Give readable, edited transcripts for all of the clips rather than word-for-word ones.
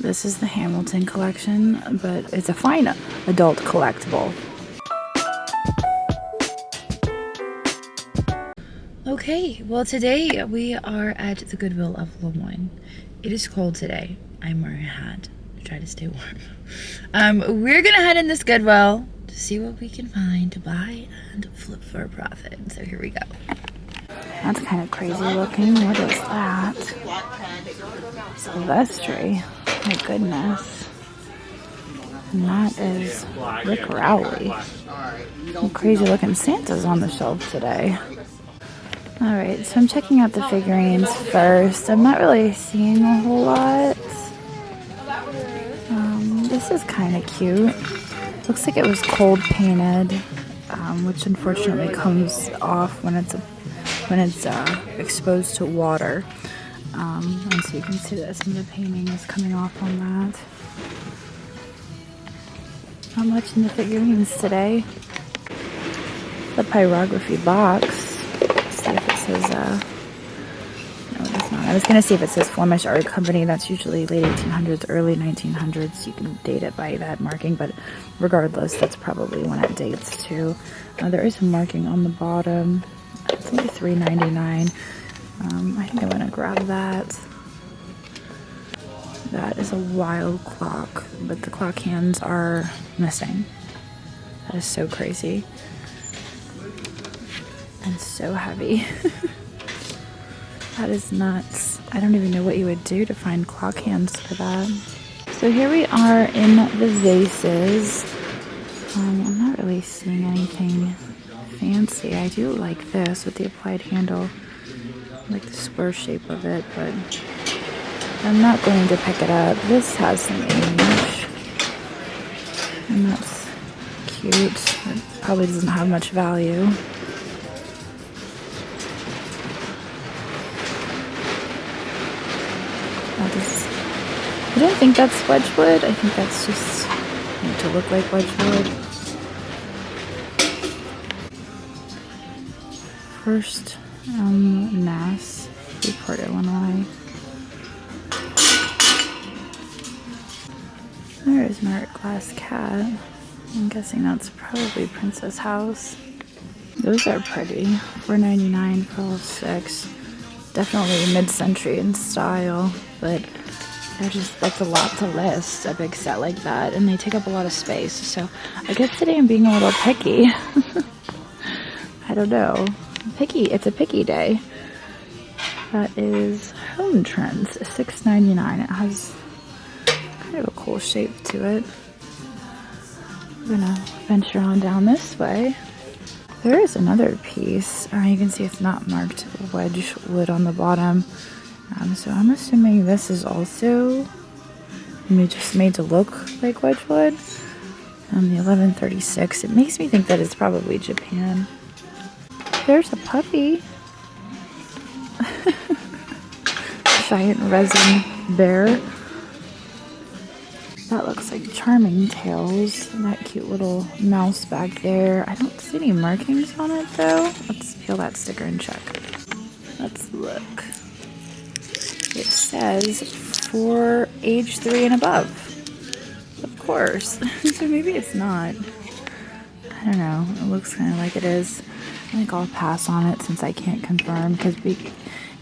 This is the Hamilton collection, but it's a fine adult collectible. Okay, well today we are at the Goodwill of Lemoyne. It is cold today. I'm wearing a hat to try to stay warm. We're gonna head in this Goodwill to see what we can find to buy and flip for a profit. So here we go. That's kind of crazy looking. What is that? Silvestri. My goodness. And that is Rick Rowley. Some crazy looking Santas on the shelf today. Alright, so I'm checking out the figurines first. I'm not really seeing a whole lot. This is kind of cute. Looks like it was cold painted, which unfortunately comes off when it's exposed to water. And so you can see that some of the painting is coming off on that. Not much in the figurines today. The pyrography box. See if it says, no it does not. I was going to see if it says Flemish Art Company. That's usually late 1800s, early 1900s. You can date it by that marking, but regardless, that's probably when it dates too. There is a marking on the bottom. It's only $3.99. I think I'm going to grab that. That is a wild clock, but the clock hands are missing. That is so crazy. And so heavy. That is nuts. I don't even know what you would do to find clock hands for that. So here we are in the vases. I'm not really seeing anything fancy. I do like this with the applied handle. I like the square shape of it, but I'm not going to pick it up. This has some age. And that's cute. It probably doesn't have much value. I don't think that's Wedgwood. I think that's just made to look like Wedgwood. First Mass, Newport, Illinois. There is an art glass cat. I'm guessing that's probably Princess House. Those are pretty. $4.99 for all 6. Definitely mid-century in style, but that's a lot to list, a big set like that, and they take up a lot of space. So I guess today I'm being a little picky. I don't know. It's a picky day. That is Home Trends, $6.99. It has kind of a cool shape to it. We're gonna venture on down this way. There is another piece. You can see it's not marked Wedgwood on the bottom. So I'm assuming this is also just made to look like Wedgwood. The 1136. It makes me think that it's probably Japan. There's a puppy. Giant resin bear. That looks like Charming Tales. That cute little mouse back there. I don't see any markings on it though. Let's peel that sticker and check. Let's look. It says for age 3 and above. Of course. So maybe it's not. I don't know. It looks kind of like it is. I think I'll pass on it since I can't confirm, because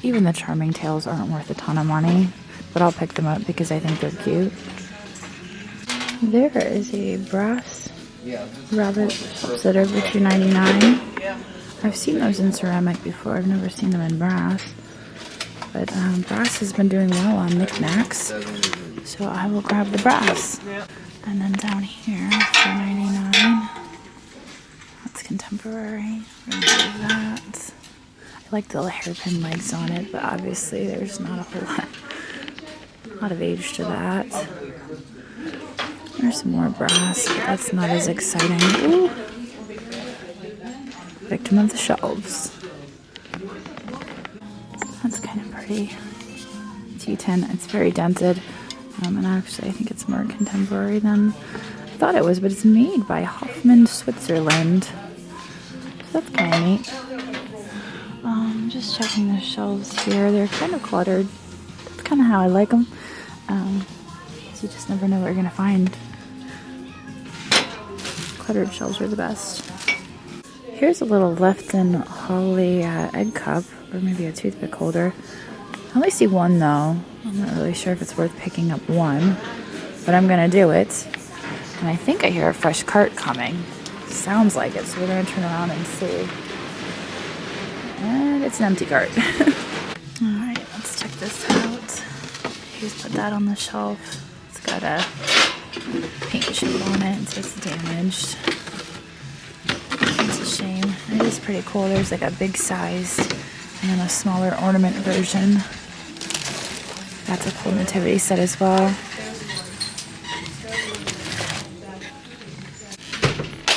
even the Charming Tales aren't worth a ton of money. But I'll pick them up because I think they're cute. There is a brass rabbit sitter for $2.99. I've seen those in ceramic before. I've never seen them in brass. But brass has been doing well on knickknacks, so I will grab the brass. And then down here, $4.99. That's contemporary. We're gonna do that. I like the little hairpin legs on it, but obviously there's not a whole lot of age to that. There's some more brass, but that's not as exciting. Ooh. Victim of the shelves. That's kind of pretty. T10. It's very dented. And actually, I think it's more contemporary than I thought it was, but it's made by Hoffman, Switzerland. So that's kind of neat. Just checking the shelves here. They're kind of cluttered. That's kind of how I like them. because you just never know what you're gonna find. Cluttered shelves are the best. Here's a little Lefton Holly egg cup, or maybe a toothpick holder. I only see one though. I'm not really sure if it's worth picking up one, but I'm gonna do it. And I think I hear a fresh cart coming. Sounds like it, so we're gonna turn around and see. And it's an empty cart. Alright, let's check this out. Just put that on the shelf. It's got a paint chip on it, so it's damaged. It's a shame. It is pretty cool. There's like a big sized and then a smaller ornament version. That's a cool nativity set as well.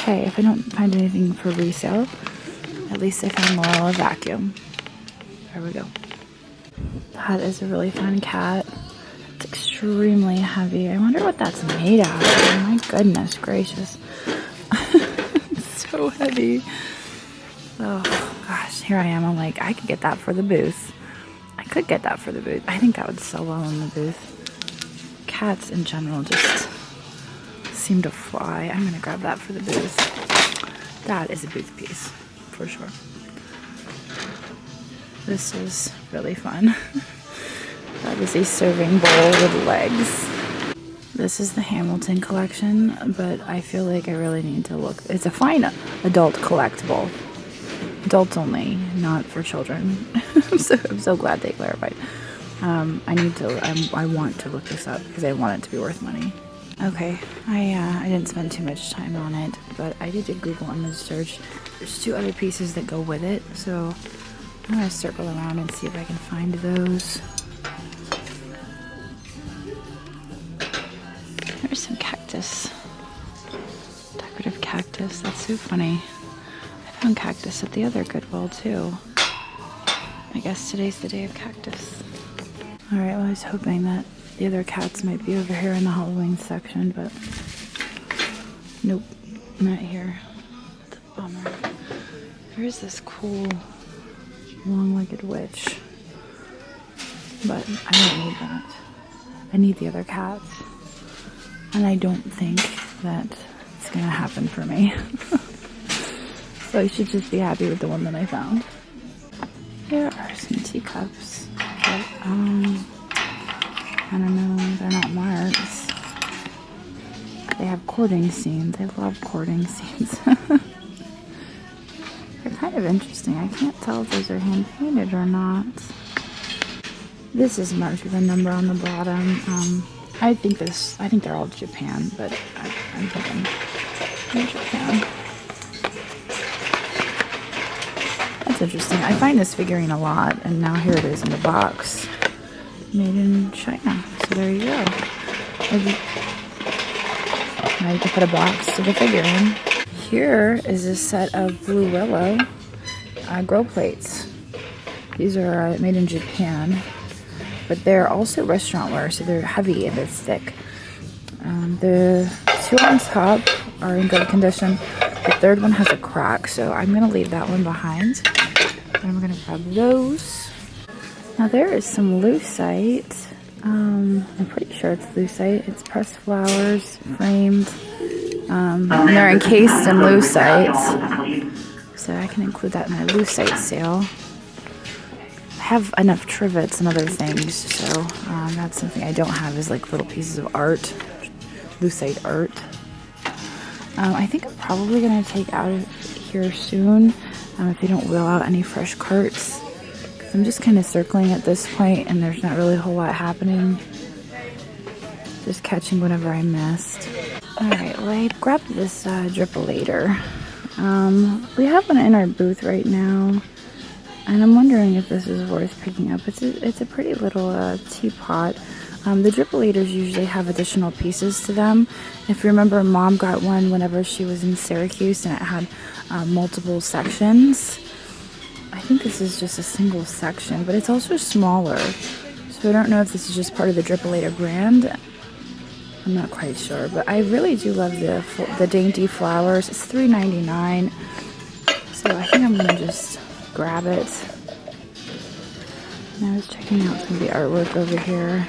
Okay, if I don't find anything for resale, at least I found Laurel a vacuum. There we go. That is a really fun cat. It's extremely heavy. I wonder what that's made out of. Oh my goodness gracious. It's so heavy. Oh gosh, here I am. I'm like, I could get that for the booth. I could get that for the booth. I think that would sell well in the booth. Cats in general just seem to fly. I'm gonna grab that for the booth. That is a booth piece, for sure. This is really fun. That is a serving bowl with legs. This is the Hamilton collection, but I feel like I really need to look. It's a fine adult collectible. Adults only, not for children. I'm so glad they clarified. I want to look this up because I want it to be worth money. Okay, I didn't spend too much time on it, but I did a Google image search. There's 2 other pieces that go with it, so I'm gonna circle around and see if I can find those. There's some cactus. Decorative cactus. That's so funny. I found cactus at the other Goodwill too. I guess today's the day of cactus. Alright, well I was hoping that the other cats might be over here in the Halloween section, but nope, not here. It's a bummer. There's this cool long-legged witch, but I don't need that. I need the other cats, and I don't think that it's gonna happen for me. So I should just be happy with the one that I found. There are some teacups, but I don't know, they're not marks. They have courting scenes. I love courting scenes. They're kind of interesting. I can't tell if those are hand painted or not. This is marked with a number on the bottom. I think they're all Japan, but I'm thinking they're Japan. That's interesting. I find this figurine a lot, and now here it is in the box. Made in China. So there you go. Now you can put a box to the figurine. Here is a set of Blue Willow grow plates. These are made in Japan, but they're also restaurantware, so they're heavy and they're thick. The 2 on top are in good condition. The 3rd one has a crack, so I'm going to leave that one behind. And I'm going to grab those. Now there is some lucite. I'm pretty sure it's lucite. It's pressed flowers, framed. And they're encased in lucite. So I can include that in my lucite sale. I have enough trivets and other things, so that's something I don't have is like little pieces of art, lucite art. I think I'm probably going to take out of here soon if they don't wheel out any fresh carts. I'm just kind of circling at this point, and there's not really a whole lot happening. Just catching whatever I missed. Alright, well I grabbed this drippolator. We have one in our booth right now, and I'm wondering if this is worth picking up. It's a pretty little teapot. The drippolators usually have additional pieces to them. If you remember, Mom got one whenever she was in Syracuse, and it had multiple sections. I think this is just a single section, but it's also smaller. So I don't know if this is just part of the Drippolator brand. I'm not quite sure, but I really do love the dainty flowers. It's $3.99, so I think I'm gonna just grab it. And I was checking out some of the artwork over here.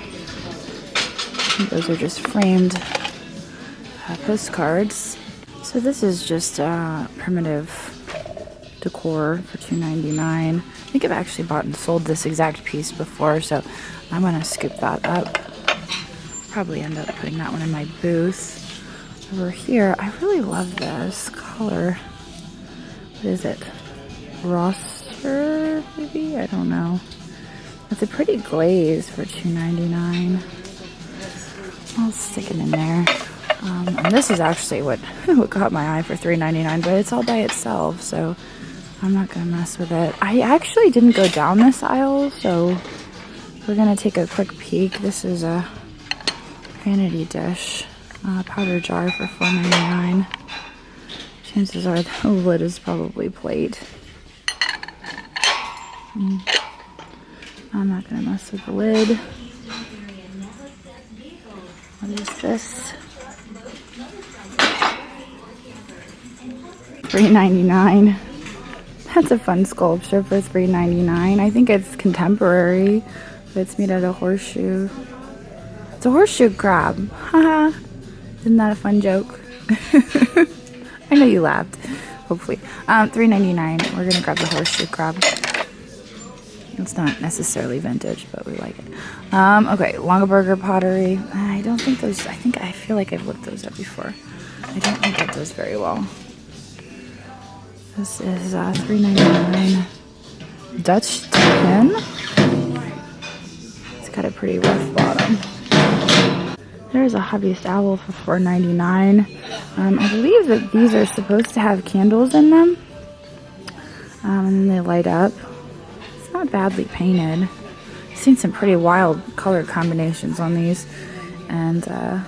Those are just framed postcards. So this is just primitive decor for $2.99. I think I've actually bought and sold this exact piece before, so I'm gonna scoop that up. Probably end up putting that one in my booth. Over here, I really love this color. What is it? Roster, maybe? I don't know. It's a pretty glaze for $2.99. I'll stick it in there. And this is actually what caught my eye for $3.99, but it's all by itself, so I'm not gonna mess with it. I actually didn't go down this aisle, so we're gonna take a quick peek. This is a vanity dish, powder jar for $4.99. Chances are the lid is probably plate. I'm not gonna mess with the lid. What is this? $3.99. That's a fun sculpture for $3.99. I think it's contemporary, but it's made out of horseshoe. It's a horseshoe crab. Haha. Isn't that a fun joke? I know you laughed. Hopefully. $3.99. We're gonna grab the horseshoe crab. It's not necessarily vintage, but we like it. Okay, Longaberger pottery. I don't think those, I feel like I've looked those up before. I don't think it does very well. This is $3.99. Dutch tin. It's got a pretty rough bottom. There's a hobbyist owl for $4.99. I believe that these are supposed to have candles in them. And then they light up. Not badly painted. I've seen some pretty wild color combinations on these, and I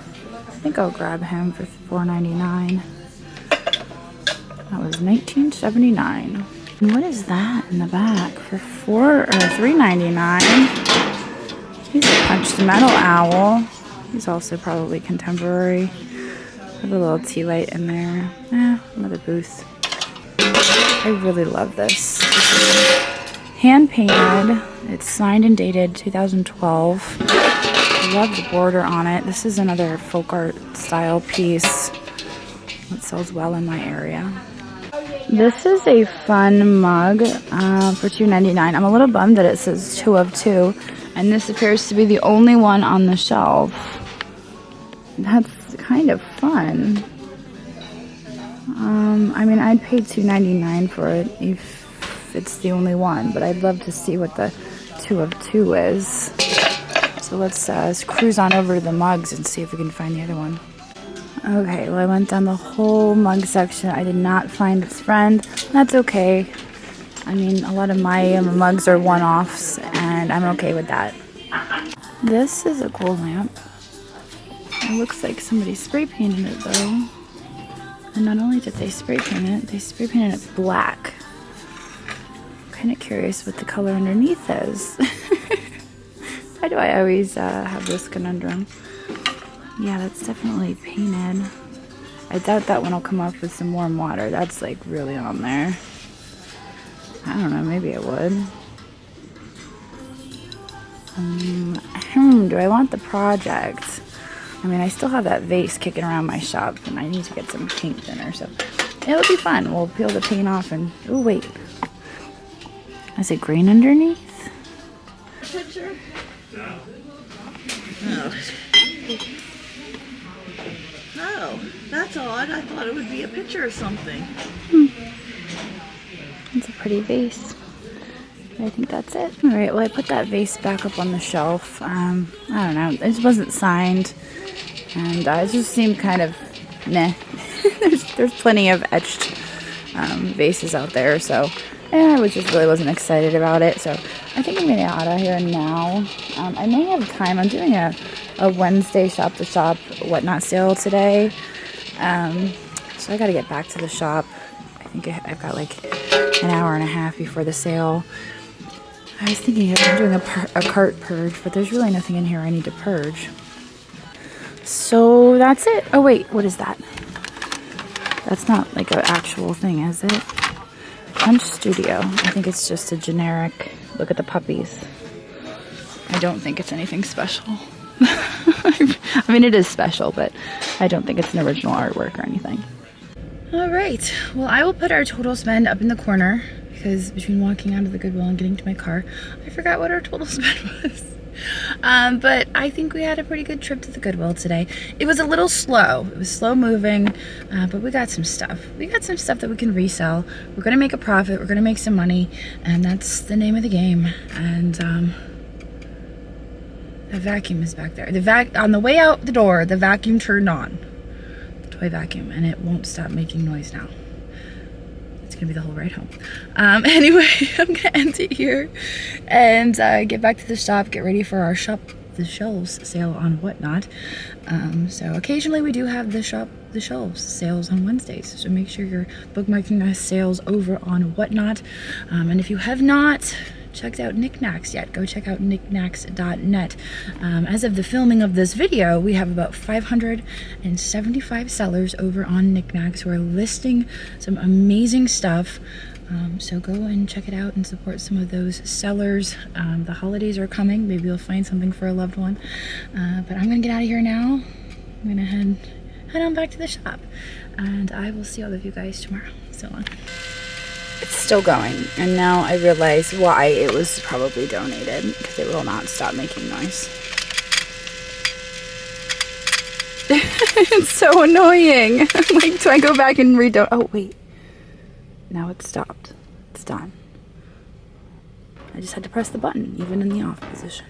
think I'll grab him for $4.99. That was $19.79. And what is that in the back for $3.99? He's a punched metal owl. He's also probably contemporary. Have a little tea light in there. Another booth. I really love this. Hand painted. It's signed and dated 2012. I love the border on it. This is another folk art style piece that sells well in my area. This is a fun mug for $2.99. I'm a little bummed that it says 2 of 2, and this appears to be the only one on the shelf. That's kind of fun. I mean, I'd pay $2.99 for it if it's the only one, but I'd love to see what the 2 of 2 is. So let's cruise on over to the mugs and see if we can find the other one. Okay, well, I went down the whole mug section. I did not find its friend. That's okay. I mean, a lot of my mugs are one-offs, and I'm okay with that. This is a cool lamp. It looks like somebody spray painted it, though. And not only did they spray paint it, they spray painted it black. Kind of curious what the color underneath is. Why do I always have this conundrum? Yeah, that's definitely painted. I doubt that one will come off with some warm water. That's like really on there. I don't know, maybe it would. Do I want the project? I mean, I still have that vase kicking around my shop, and I need to get some paint thinner, so it'll be fun. We'll peel the paint off and, oh wait. Is it green underneath? Picture? No. No, that's odd. I thought it would be a picture or something. It's a pretty vase. I think that's it. All right, well, I put that vase back up on the shelf. I don't know. It wasn't signed, and it just seemed kind of meh. there's plenty of etched vases out there, so I really wasn't excited about it. So I think I'm getting out of here now. I may have time. I'm doing a Wednesday shop to shop whatnot sale today, so I got to get back to the shop. I think I've got like an hour and a half before the sale. I was thinking of doing a cart purge, but there's really nothing in here I need to purge. So that's it. Oh wait, what is that? That's not like an actual thing, is it? Punch Studio. I think it's just a generic look at the puppies. I don't think it's anything special. I mean, it is special, but I don't think it's an original artwork or anything. All right, well, I will put our total spend up in the corner because between walking out of the Goodwill and getting to my car, I forgot what our total spend was. But I think we had a pretty good trip to the Goodwill today. It was a little slow. It was slow moving, but we got some stuff. We got some stuff that we can resell. We're gonna make a profit. We're gonna make some money, and that's the name of the game. And the vacuum is back there. On the way out the door, the vacuum turned on. The toy vacuum, and it won't stop making noise now. It's gonna be the whole ride home. Anyway, I'm gonna end it here and get back to the shop, get ready for our the shelves sale on Whatnot. So occasionally we do have the shelves sales on Wednesdays, so make sure you're bookmarking our sales over on Whatnot. And if you have not checked out Knickknacks yet, go check out knickknacks.net. As of the filming of this video, we have about 575 sellers over on Knickknacks who are listing some amazing stuff. So go and check it out and support some of those sellers. The holidays are coming. Maybe you'll find something for a loved one. But I'm gonna get out of here now. I'm gonna head on back to the shop, and I will see all of you guys tomorrow. So long. It's still going, and now I realize why it was probably donated, because it will not stop making noise. It's so annoying. I'm like, do I go back and redonate? Oh, wait. Now it's stopped. It's done. I just had to press the button, even in the off position.